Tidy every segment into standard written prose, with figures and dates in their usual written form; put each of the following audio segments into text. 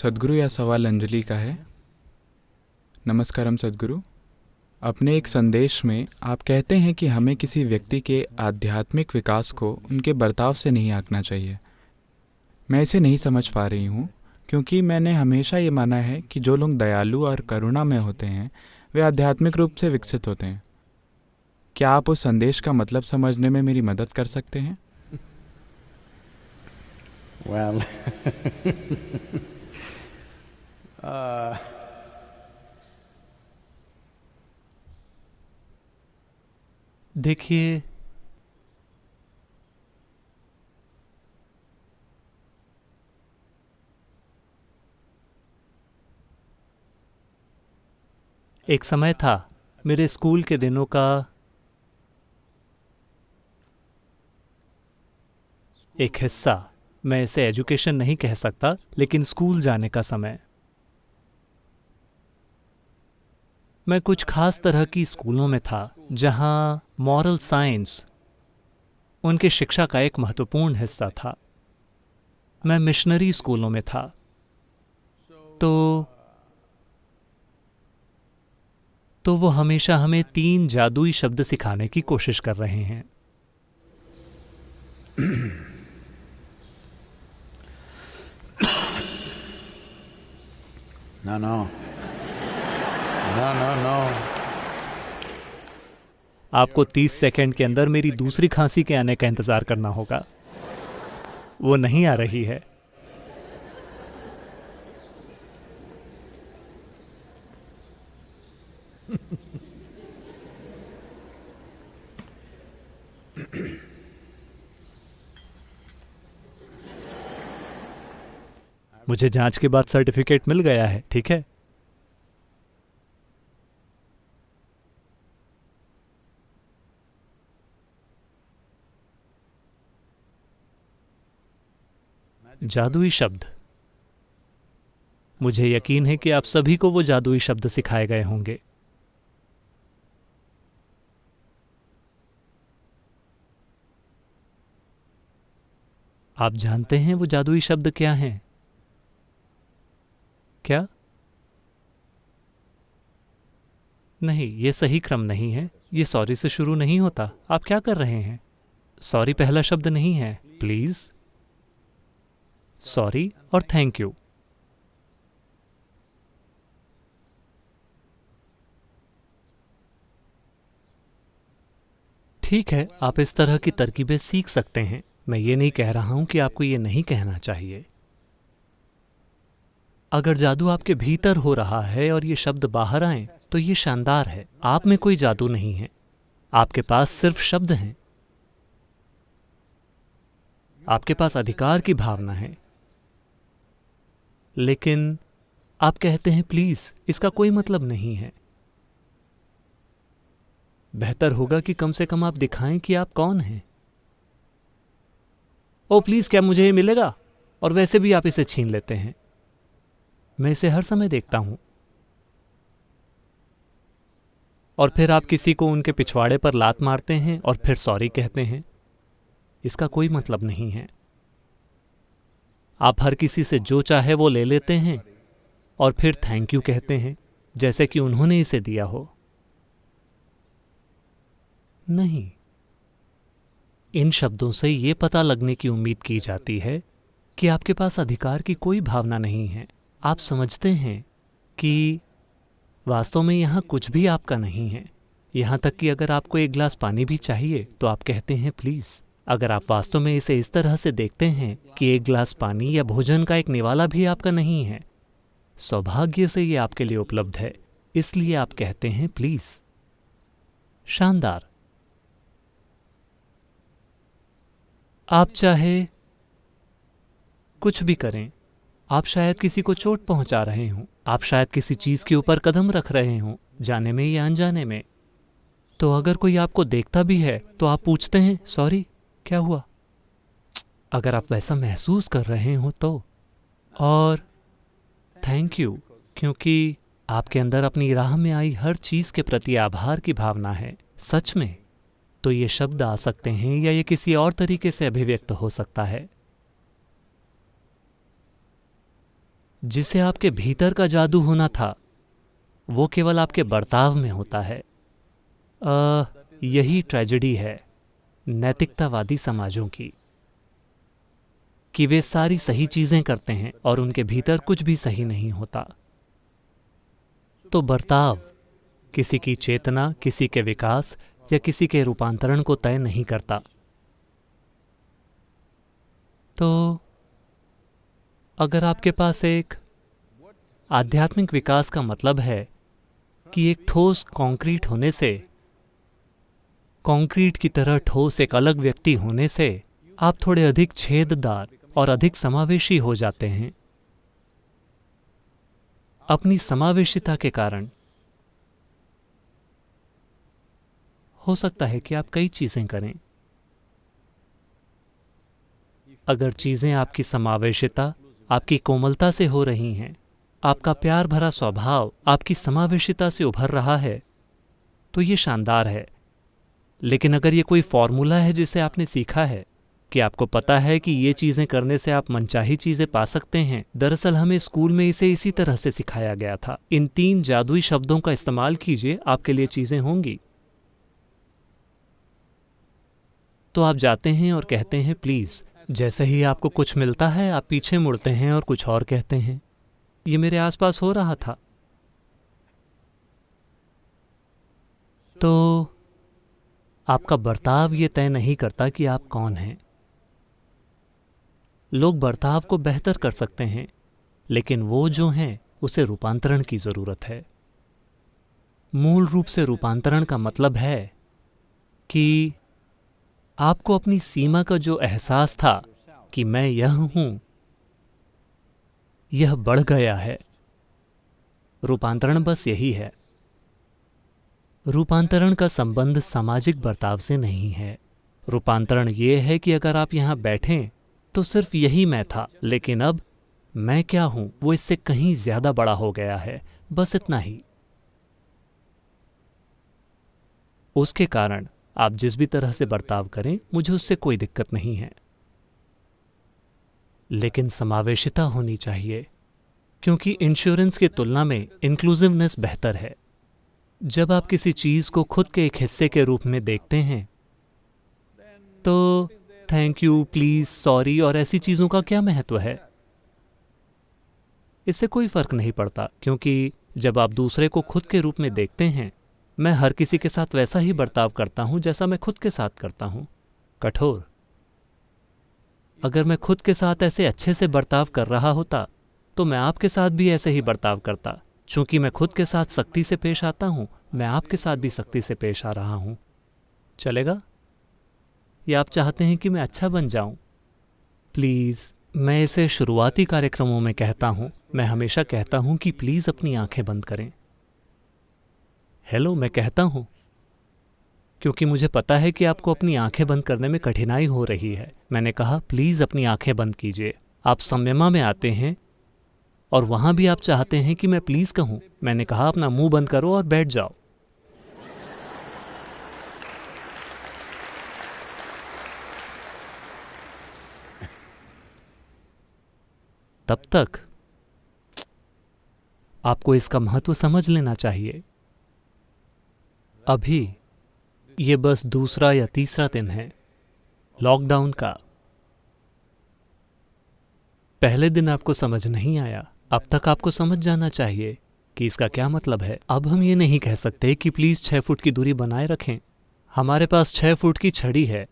सद्गुरु, यह सवाल अंजलि का है। नमस्कारम सद्गुरु। अपने एक संदेश में आप कहते हैं कि हमें किसी व्यक्ति के आध्यात्मिक विकास को उनके बर्ताव से नहीं आंकना चाहिए। मैं इसे नहीं समझ पा रही हूँ, क्योंकि मैंने हमेशा ये माना है कि जो लोग दयालु और करुणा में होते हैं वे आध्यात्मिक रूप से विकसित होते हैं। क्या आप उस संदेश का मतलब समझने में मेरी मदद कर सकते हैं? Well, देखिए, एक समय था मेरे स्कूल के दिनों का, एक हिस्सा। मैं इसे एजुकेशन नहीं कह सकता, लेकिन स्कूल जाने का समय। मैं कुछ खास तरह की स्कूलों में था जहां मॉरल साइंस उनके शिक्षा का एक महत्वपूर्ण हिस्सा था। मैं मिशनरी स्कूलों में था। तो वो हमेशा हमें 3 जादुई शब्द सिखाने की कोशिश कर रहे हैं। no. आपको 30 सेकंड के अंदर मेरी दूसरी खांसी के आने का इंतजार करना होगा। वो नहीं आ रही है। मुझे जांच के बाद सर्टिफिकेट मिल गया है, ठीक है? जादुई शब्द। मुझे यकीन है कि आप सभी को वो जादुई शब्द सिखाए गए होंगे। आप जानते हैं वो जादुई शब्द क्या हैं? क्या? नहीं, ये सही क्रम नहीं है। ये सॉरी से शुरू नहीं होता। आप क्या कर रहे हैं? सॉरी पहला शब्द नहीं है। प्लीज, सॉरी और थैंक यू। ठीक है, आप इस तरह की तरकीबें सीख सकते हैं। मैं ये नहीं कह रहा हूं कि आपको ये नहीं कहना चाहिए। अगर जादू आपके भीतर हो रहा है और ये शब्द बाहर आए तो ये शानदार है। आप में कोई जादू नहीं है। आपके पास सिर्फ शब्द हैं। आपके पास अधिकार की भावना है। लेकिन आप कहते हैं प्लीज, इसका कोई मतलब नहीं है। बेहतर होगा कि कम से कम आप दिखाएं कि आप कौन हैं। ओ प्लीज, क्या मुझे ये मिलेगा? और वैसे भी आप इसे छीन लेते हैं। मैं इसे हर समय देखता हूं। और फिर आप किसी को उनके पिछवाड़े पर लात मारते हैं और फिर सॉरी कहते हैं। इसका कोई मतलब नहीं है। आप हर किसी से जो चाहे वो ले लेते हैं और फिर थैंक यू कहते हैं, जैसे कि उन्होंने इसे दिया हो। नहीं, इन शब्दों से ये पता लगने की उम्मीद की जाती है कि आपके पास अधिकार की कोई भावना नहीं है। आप समझते हैं कि वास्तव में यहाँ कुछ भी आपका नहीं है। यहाँ तक कि अगर आपको एक गिलास पानी भी चाहिए तो आप कहते हैं प्लीज। अगर आप वास्तव में इसे इस तरह से देखते हैं कि एक गिलास पानी या भोजन का एक निवाला भी आपका नहीं है, सौभाग्य से ये आपके लिए उपलब्ध है, इसलिए आप कहते हैं प्लीज। शानदार। आप चाहे कुछ भी करें। आप शायद किसी को चोट पहुंचा रहे हों। आप शायद किसी चीज के ऊपर कदम रख रहे हों, जाने में या अनजाने में। तो अगर कोई आपको देखता भी है तो आप पूछते हैं सॉरी, क्या हुआ? अगर आप वैसा महसूस कर रहे हो तो। और थैंक यू, क्योंकि आपके अंदर अपनी राह में आई हर चीज के प्रति आभार की भावना है। सच में। तो ये शब्द आ सकते हैं या ये किसी और तरीके से अभिव्यक्त हो सकता है। जिसे आपके भीतर का जादू होना था वो केवल आपके बर्ताव में होता है। यही ट्रेजेडी है नैतिकतावादी समाजों की, कि वे सारी सही चीज़ें करते हैं और उनके भीतर कुछ भी सही नहीं होता। तो बर्ताव किसी की चेतना, किसी के विकास या किसी के रूपांतरण को तय नहीं करता। तो अगर आपके पास एक आध्यात्मिक विकास का मतलब है कि एक ठोस कंक्रीट होने से, कंक्रीट की तरह ठोस एक अलग व्यक्ति होने से आप थोड़े अधिक छेददार और अधिक समावेशी हो जाते हैं। अपनी समावेशिता के कारण हो सकता है कि आप कई चीजें करें। अगर चीजें आपकी समावेशिता, आपकी कोमलता से हो रही हैं, आपका प्यार भरा स्वभाव आपकी समावेशिता से उभर रहा है, तो ये शानदार है। लेकिन अगर ये कोई फॉर्मूला है जिसे आपने सीखा है कि आपको पता है कि ये चीज़ें करने से आप मनचाही चीज़ें पा सकते हैं, दरअसल हमें स्कूल में इसे इसी तरह से सिखाया गया था। इन 3 जादुई शब्दों का इस्तेमाल कीजिए, आपके लिए चीज़ें होंगी। तो आप जाते हैं और कहते हैं प्लीज़। जैसे ही आपको कुछ मिलता है आप पीछे मुड़ते हैं और कुछ और कहते हैं। ये मेरे आसपास हो रहा था। तो आपका बर्ताव ये तय नहीं करता कि आप कौन हैं। लोग बर्ताव को बेहतर कर सकते हैं, लेकिन वो जो हैं उसे रूपांतरण की ज़रूरत है। मूल रूप से रूपांतरण का मतलब है कि आपको अपनी सीमा का जो एहसास था कि मैं यह हूं, यह बढ़ गया है। रूपांतरण बस यही है। रूपांतरण का संबंध सामाजिक बर्ताव से नहीं है। रूपांतरण ये है कि अगर आप यहाँ बैठें तो सिर्फ यही मैं था, लेकिन अब मैं क्या हूं वो इससे कहीं ज्यादा बड़ा हो गया है। बस इतना ही। उसके कारण आप जिस भी तरह से बर्ताव करें, मुझे उससे कोई दिक्कत नहीं है। लेकिन समावेशिता होनी चाहिए, क्योंकि इंश्योरेंस की तुलना में इंक्लूसिवनेस बेहतर है। जब आप किसी चीज़ को खुद के एक हिस्से के रूप में देखते हैं, तो थैंक यू, प्लीज़, सॉरी और ऐसी चीज़ों का क्या महत्व है? इससे कोई फ़र्क नहीं पड़ता, क्योंकि जब आप दूसरे को खुद के रूप में देखते हैं, मैं हर किसी के साथ वैसा ही बर्ताव करता हूँ जैसा मैं खुद के साथ करता हूँ। कठोर। अगर मैं खुद के साथ ऐसे अच्छे से बर्ताव कर रहा होता, तो मैं आपके साथ भी ऐसे ही बर्ताव करता। चूंकि मैं खुद के साथ सख्ती से पेश आता हूँ, मैं आपके साथ भी सख्ती से पेश आ रहा हूँ। चलेगा? या आप चाहते हैं कि मैं अच्छा बन जाऊं? प्लीज़। मैं इसे शुरुआती कार्यक्रमों में कहता हूँ। मैं हमेशा कहता हूँ कि प्लीज़ अपनी आंखें बंद करें। हेलो, मैं कहता हूँ क्योंकि मुझे पता है कि आपको अपनी आंखें बंद करने में कठिनाई हो रही है। मैंने कहा प्लीज़ अपनी आंखें बंद कीजिए। आप संयमा में आते हैं और वहाँ भी आप चाहते हैं कि मैं प्लीज़ कहूँ। मैंने कहा अपना मुंह बंद करो और बैठ जाओ। तब तक आपको इसका महत्व समझ लेना चाहिए। अभी ये बस दूसरा या तीसरा दिन है लॉकडाउन का। पहले दिन आपको समझ नहीं आया, अब तक आपको समझ जाना चाहिए कि इसका क्या मतलब है। अब हम ये नहीं कह सकते कि प्लीज़ 6 फुट की दूरी बनाए रखें। हमारे पास 6 फुट की छड़ी है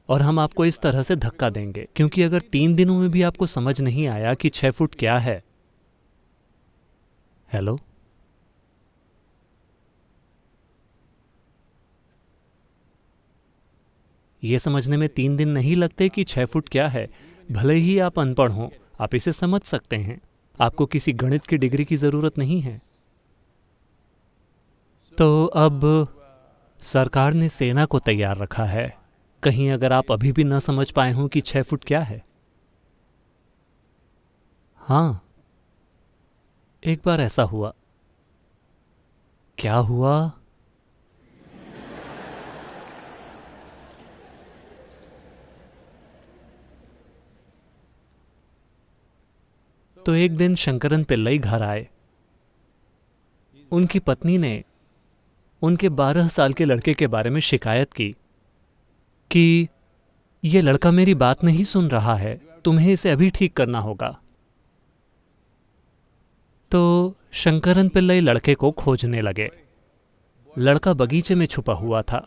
और हम आपको इस तरह से धक्का देंगे, क्योंकि अगर 3 दिनों में भी आपको समझ नहीं आया कि 6 फुट क्या है। हेलो, ये समझने में 3 दिन नहीं लगते कि 6 फुट क्या है। भले ही आप अनपढ़ हों, आप इसे समझ सकते हैं। आपको किसी गणित की डिग्री की ज़रूरत नहीं है। तो अब सरकार ने सेना को तैयार रखा है, कहीं अगर आप अभी भी न समझ पाए हों कि 6 फुट क्या है। हाँ, एक बार ऐसा हुआ। क्या हुआ? तो एक दिन शंकरन पिल्लई घर आए। उनकी पत्नी ने उनके 12 साल के लड़के के बारे में शिकायत की कि ये लड़का मेरी बात नहीं सुन रहा है, तुम्हें इसे अभी ठीक करना होगा। तो शंकरन पिल्लई लड़के को खोजने लगे। लड़का बगीचे में छुपा हुआ था।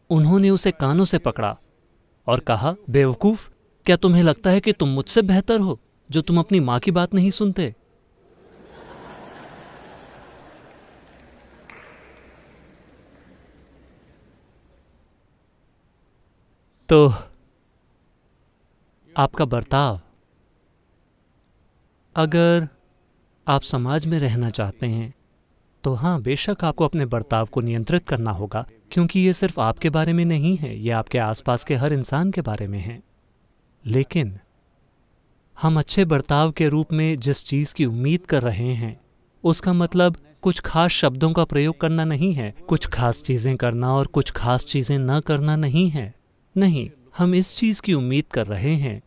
उन्होंने उसे कानों से पकड़ा और कहा, बेवकूफ, क्या तुम्हें लगता है कि तुम मुझसे बेहतर हो जो तुम अपनी मां की बात नहीं सुनते? तो आपका बर्ताव, अगर आप समाज में रहना चाहते हैं तो हाँ, बेशक आपको अपने बर्ताव को नियंत्रित करना होगा, क्योंकि ये सिर्फ आपके बारे में नहीं है, ये आपके आसपास के हर इंसान के बारे में है। लेकिन हम अच्छे बर्ताव के रूप में जिस चीज़ की उम्मीद कर रहे हैं, उसका मतलब कुछ खास शब्दों का प्रयोग करना नहीं है, कुछ खास चीज़ें करना और कुछ खास चीज़ें न करना नहीं है। नहीं, हम इस चीज़ की उम्मीद कर रहे हैं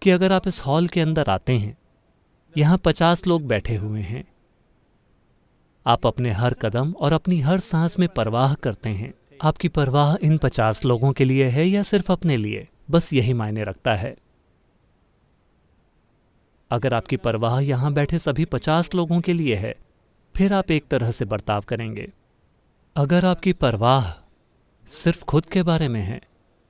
कि अगर आप इस हॉल के अंदर आते हैं, यहाँ 50 लोग बैठे हुए हैं, आप अपने हर कदम और अपनी हर सांस में परवाह करते हैं। आपकी परवाह इन 50 लोगों के लिए है या सिर्फ अपने लिए, बस यही मायने रखता है। अगर आपकी परवाह यहाँ बैठे सभी 50 लोगों के लिए है, फिर आप एक तरह से बर्ताव करेंगे। अगर आपकी परवाह सिर्फ खुद के बारे में है,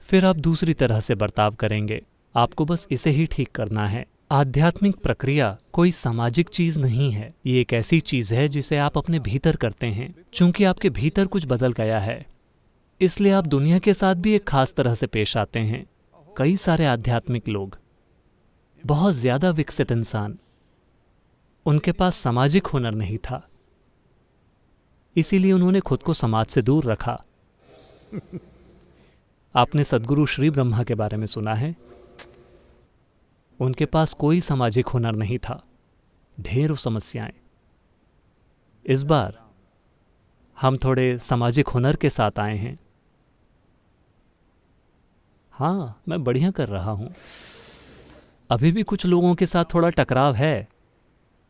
फिर आप दूसरी तरह से बर्ताव करेंगे। आपको बस इसे ही ठीक करना है। आध्यात्मिक प्रक्रिया कोई सामाजिक चीज नहीं है, ये एक ऐसी चीज है जिसे आप अपने भीतर करते हैं। चूंकि आपके भीतर कुछ बदल गया है, इसलिए आप दुनिया के साथ भी एक खास तरह से पेश आते हैं। कई सारे आध्यात्मिक लोग, बहुत ज्यादा विकसित इंसान, उनके पास सामाजिक हुनर नहीं था, इसीलिए उन्होंने खुद को समाज से दूर रखा। आपने सद्गुरु श्री ब्रह्मा के बारे में सुना है? उनके पास कोई सामाजिक हुनर नहीं था, ढेरों समस्याएं। इस बार हम थोड़े सामाजिक हुनर के साथ आए हैं। हाँ, मैं बढ़िया कर रहा हूं। अभी भी कुछ लोगों के साथ थोड़ा टकराव है,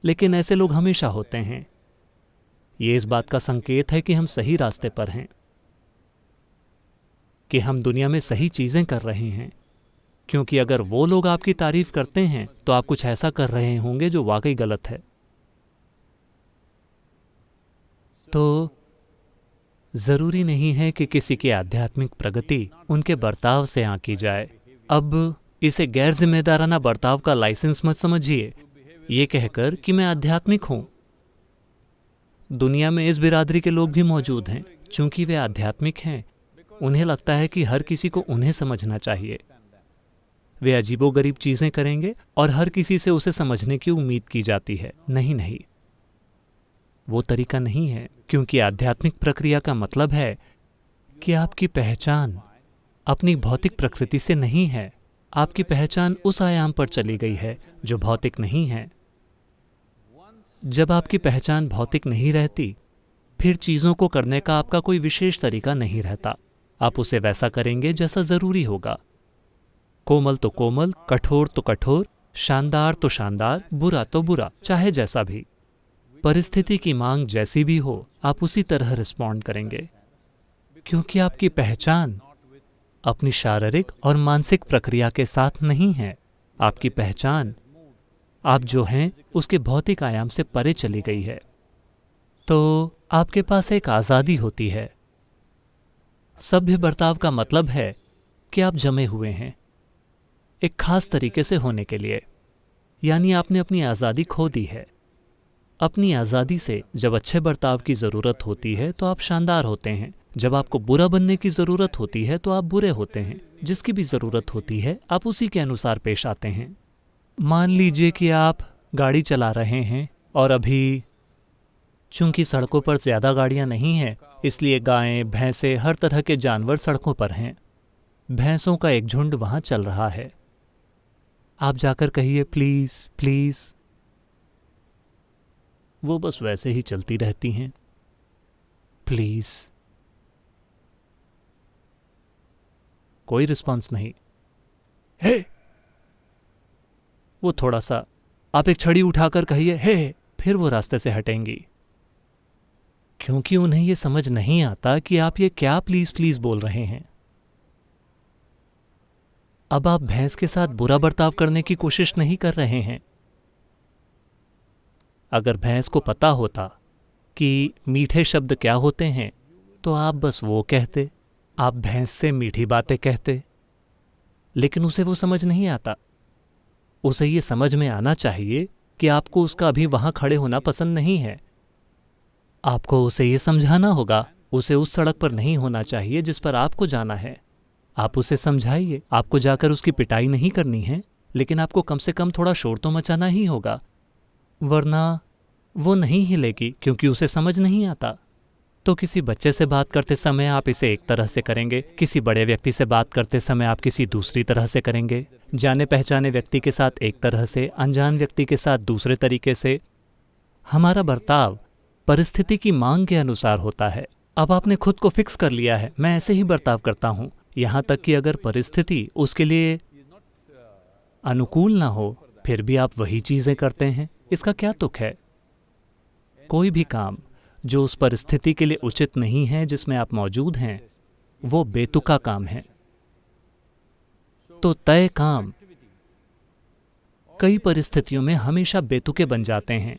लेकिन ऐसे लोग हमेशा होते हैं। ये इस बात का संकेत है कि हम सही रास्ते पर हैं, कि हम दुनिया में सही चीजें कर रहे हैं। क्योंकि अगर वो लोग आपकी तारीफ करते हैं तो आप कुछ ऐसा कर रहे होंगे जो वाकई गलत है। तो जरूरी नहीं है कि किसी की आध्यात्मिक प्रगति उनके बर्ताव से आंकी जाए। अब इसे गैर जिम्मेदाराना बर्ताव का लाइसेंस मत समझिए, ये कहकर कि मैं आध्यात्मिक हूं। दुनिया में इस बिरादरी के लोग भी मौजूद हैं। चूंकि वे आध्यात्मिक हैं, उन्हें लगता है कि हर किसी को उन्हें समझना चाहिए। वे अजीबोगरीब चीजें करेंगे और हर किसी से उसे समझने की उम्मीद की जाती है। नहीं नहीं, वो तरीका नहीं है। क्योंकि आध्यात्मिक प्रक्रिया का मतलब है कि आपकी पहचान अपनी भौतिक प्रकृति से नहीं है। आपकी पहचान उस आयाम पर चली गई है जो भौतिक नहीं है। जब आपकी पहचान भौतिक नहीं रहती, फिर चीजों को करने का आपका कोई विशेष तरीका नहीं रहता। आप उसे वैसा करेंगे जैसा जरूरी होगा। कोमल तो कोमल, कठोर तो कठोर, शानदार तो शानदार, बुरा तो बुरा, चाहे जैसा भी। परिस्थिति की मांग जैसी भी हो, आप उसी तरह रिस्पॉन्ड करेंगे। क्योंकि आपकी पहचान अपनी शारीरिक और मानसिक प्रक्रिया के साथ नहीं है। आपकी पहचान आप जो हैं उसके भौतिक आयाम से परे चली गई है। तो आपके पास एक आज़ादी होती है। सभ्य बर्ताव का मतलब है कि आप जमे हुए हैं एक खास तरीके से होने के लिए, यानी आपने अपनी आज़ादी खो दी है। अपनी आज़ादी से जब अच्छे बर्ताव की ज़रूरत होती है तो आप शानदार होते हैं। जब आपको बुरा बनने की ज़रूरत होती है तो आप बुरे होते हैं। जिसकी भी ज़रूरत होती है आप उसी के अनुसार पेश आते हैं। मान लीजिए कि आप गाड़ी चला रहे हैं और अभी चूंकि सड़कों पर ज़्यादा गाड़ियां नहीं हैं, इसलिए गायें, भैंसें, हर तरह के जानवर सड़कों पर हैं। भैंसों का एक झुंड वहाँ चल रहा है। आप जाकर कहिए प्लीज़ प्लीज़, वो बस वैसे ही चलती रहती हैं। प्लीज़, कोई रिस्पॉन्स नहीं। हे, वो थोड़ा सा आप एक छड़ी उठाकर कहिए हे, फिर वो रास्ते से हटेंगी, क्योंकि उन्हें ये समझ नहीं आता कि आप ये क्या प्लीज प्लीज बोल रहे हैं। अब आप भैंस के साथ बुरा बर्ताव करने की कोशिश नहीं कर रहे हैं। अगर भैंस को पता होता कि मीठे शब्द क्या होते हैं तो आप बस वो कहते, आप भैंस से मीठी बातें कहते, लेकिन उसे वो समझ नहीं आता। उसे ये समझ में आना चाहिए कि आपको उसका अभी वहां खड़े होना पसंद नहीं है। आपको उसे ये समझाना होगा, उसे उस सड़क पर नहीं होना चाहिए जिस पर आपको जाना है। आप उसे समझाइए, आपको जाकर उसकी पिटाई नहीं करनी है, लेकिन आपको कम से कम थोड़ा शोर तो मचाना ही होगा, वरना वो नहीं हिलेगी, क्योंकि उसे समझ नहीं आता। तो किसी बच्चे से बात करते समय आप इसे एक तरह से करेंगे, किसी बड़े व्यक्ति से बात करते समय आप किसी दूसरी तरह से करेंगे, जाने पहचाने व्यक्ति के साथ एक तरह से, अनजान व्यक्ति के साथ दूसरे तरीके से। हमारा बर्ताव परिस्थिति की मांग के अनुसार होता है। अब आपने खुद को फिक्स कर लिया है, मैं ऐसे ही बर्ताव करता हूँ, यहाँ तक कि अगर परिस्थिति उसके लिए अनुकूल ना हो फिर भी आप वही चीजें करते हैं। इसका क्या तुक है? कोई भी काम जो उस परिस्थिति के लिए उचित नहीं है जिसमें आप मौजूद हैं, वो बेतुका काम है। तो तय काम कई परिस्थितियों में हमेशा बेतुके बन जाते हैं।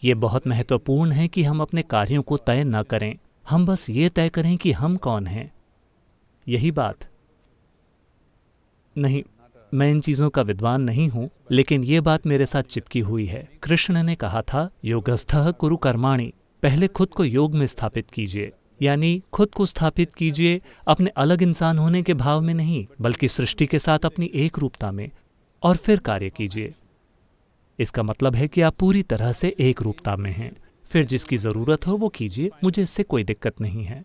ये बहुत महत्वपूर्ण है कि हम अपने कार्यों को तय न करें, हम बस ये तय करें कि हम कौन हैं। यही बात नहीं, मैं इन चीज़ों का विद्वान नहीं हूं, लेकिन ये बात मेरे साथ चिपकी हुई है। कृष्ण ने कहा था, योगस्थः कुरु कर्माणि, पहले खुद को योग में स्थापित कीजिए, यानी खुद को स्थापित कीजिए अपने अलग इंसान होने के भाव में नहीं, बल्कि सृष्टि के साथ अपनी एक रूपता में, और फिर कार्य कीजिए। इसका मतलब है कि आप पूरी तरह से एक रूपता में हैं। फिर जिसकी ज़रूरत हो वो कीजिए, मुझे इससे कोई दिक्कत नहीं है।